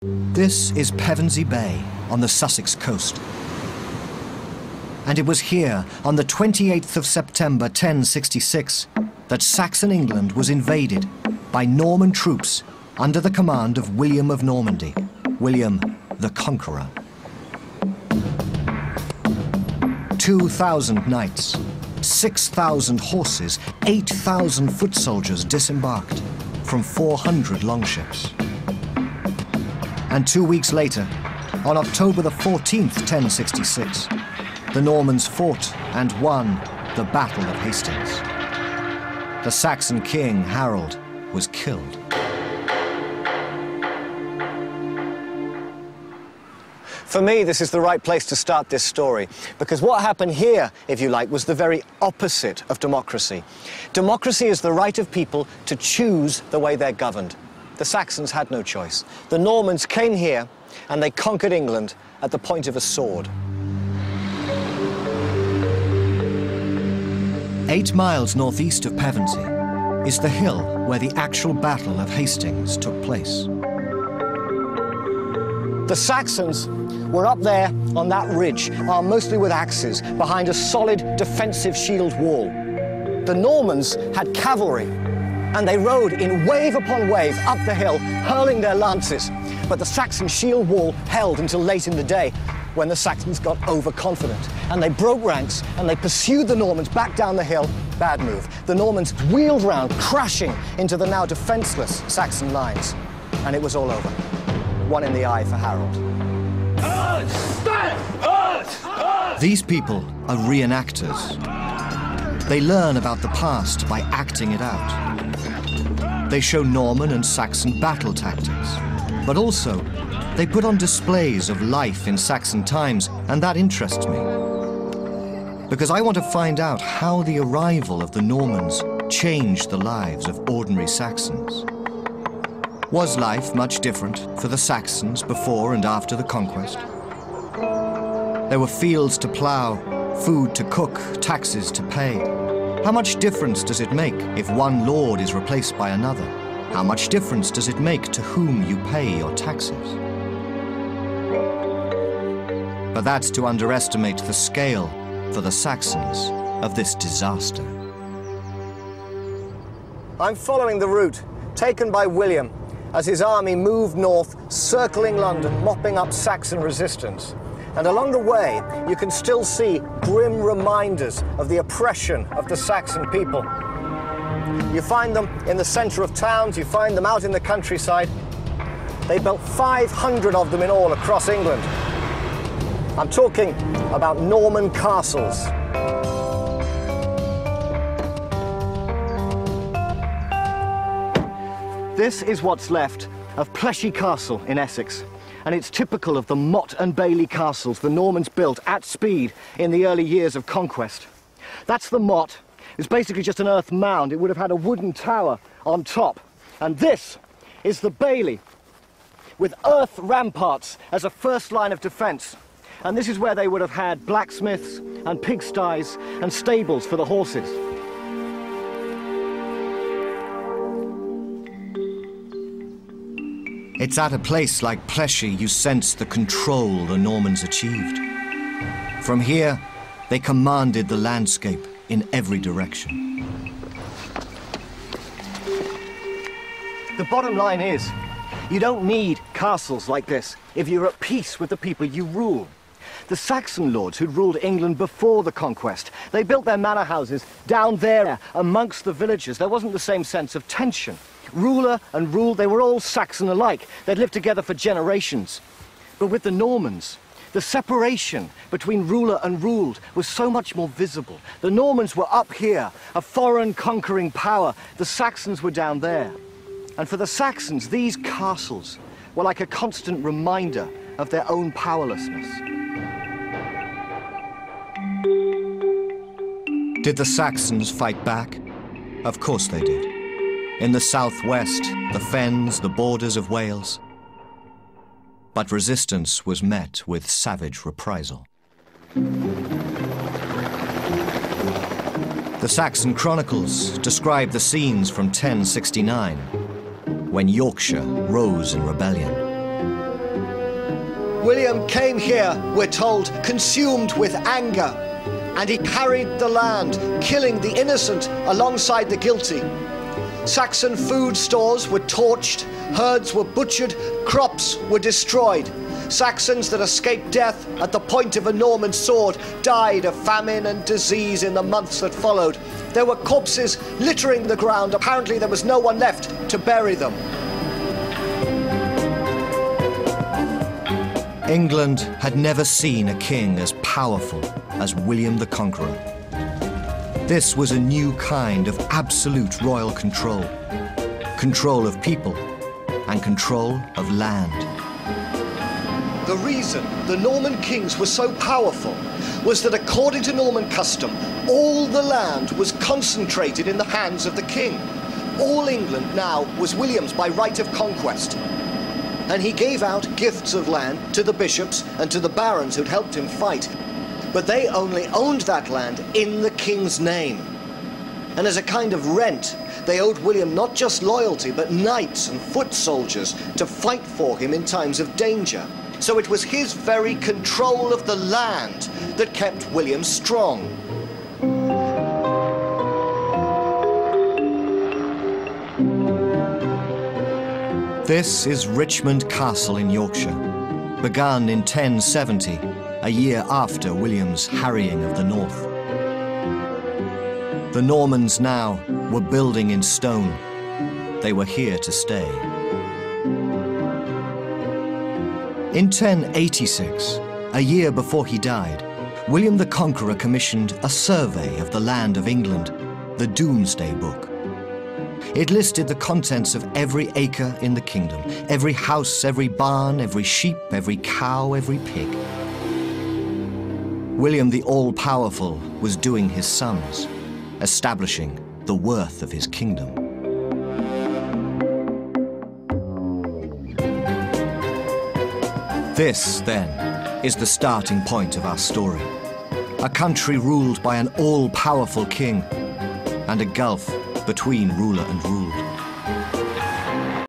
This is Pevensey Bay on the Sussex coast. And it was here, on the 28th of September 1066, that Saxon England was invaded by Norman troops under the command of William of Normandy, William the Conqueror. 2,000 knights, 6,000 horses, 8,000 foot soldiers disembarked from 400 longships. And 2 weeks later, on October the 14th, 1066, the Normans fought and won the Battle of Hastings. The Saxon king, Harold, was killed. For me, this is the right place to start this story, because what happened here, if you like, was the very opposite of democracy. Democracy is the right of people to choose the way they're governed. The Saxons had no choice. The Normans came here and they conquered England at the point of a sword. 8 miles northeast of Pevensey is the hill where the actual Battle of Hastings took place. The Saxons were up there on that ridge, armed mostly with axes, behind a solid defensive shield wall. The Normans had cavalry, and they rode in wave upon wave up the hill, hurling their lances. But the Saxon shield wall held until late in the day, when the Saxons got overconfident. And they broke ranks, and they pursued the Normans back down the hill. Bad move. The Normans wheeled round, crashing into the now defenseless Saxon lines. And it was all over. One in the eye for Harold. These people are reenactors. They learn about the past by acting it out. They show Norman and Saxon battle tactics, but also they put on displays of life in Saxon times, and that interests me. Because I want to find out how the arrival of the Normans changed the lives of ordinary Saxons. Was life much different for the Saxons before and after the conquest? There were fields to plough, food to cook, taxes to pay. How much difference does it make if one lord is replaced by another? How much difference does it make to whom you pay your taxes? But that's to underestimate the scale, for the Saxons, of this disaster. I'm following the route taken by William as his army moved north, circling London, mopping up Saxon resistance. And along the way, you can still see grim reminders of the oppression of the Saxon people. You find them in the center of towns, you find them out in the countryside. They built 500 of them in all across England. I'm talking about Norman castles. This is what's left of Pleshy Castle in Essex. And it's typical of the Motte and Bailey castles the Normans built at speed in the early years of conquest. That's the Motte. It's basically just an earth mound. It would have had a wooden tower on top. And this is the Bailey, with earth ramparts as a first line of defense. And this is where they would have had blacksmiths and pigsties and stables for the horses. It's at a place like Pleshy you sense the control the Normans achieved. From here, they commanded the landscape in every direction. The bottom line is, you don't need castles like this if you're at peace with the people you rule. The Saxon lords who'd ruled England before the conquest, they built their manor houses down there amongst the villagers. There wasn't the same sense of tension. Ruler and ruled, they were all Saxon alike. They'd lived together for generations. But with the Normans, the separation between ruler and ruled was so much more visible. The Normans were up here, a foreign conquering power. The Saxons were down there. And for the Saxons, these castles were like a constant reminder of their own powerlessness. Did the Saxons fight back? Of course they did. In the southwest, the fens, the borders of Wales. But resistance was met with savage reprisal. The Saxon chronicles describe the scenes from 1069, when Yorkshire rose in rebellion. William came here, we're told, consumed with anger, and he harried the land, killing the innocent alongside the guilty. Saxon food stores were torched, herds were butchered, crops were destroyed. Saxons that escaped death at the point of a Norman sword died of famine and disease in the months that followed. There were corpses littering the ground. Apparently there was no one left to bury them. England had never seen a king as powerful as William the Conqueror. This was a new kind of absolute royal control. Control of people and control of land. The reason the Norman kings were so powerful was that according to Norman custom, all the land was concentrated in the hands of the king. All England now was William's by right of conquest. And he gave out gifts of land to the bishops and to the barons who'd helped him fight. But they only owned that land in the king's name. And as a kind of rent, they owed William not just loyalty, but knights and foot soldiers to fight for him in times of danger. So it was his very control of the land that kept William strong. This is Richmond Castle in Yorkshire, begun in 1070, a year after William's harrying of the north. The Normans now were building in stone. They were here to stay. In 1086, a year before he died, William the Conqueror commissioned a survey of the land of England, the Domesday Book. It listed the contents of every acre in the kingdom, every house, every barn, every sheep, every cow, every pig. William the All-Powerful was doing his sums, establishing the worth of his kingdom. This, then, is the starting point of our story. A country ruled by an all-powerful king, and a gulf between ruler and ruled.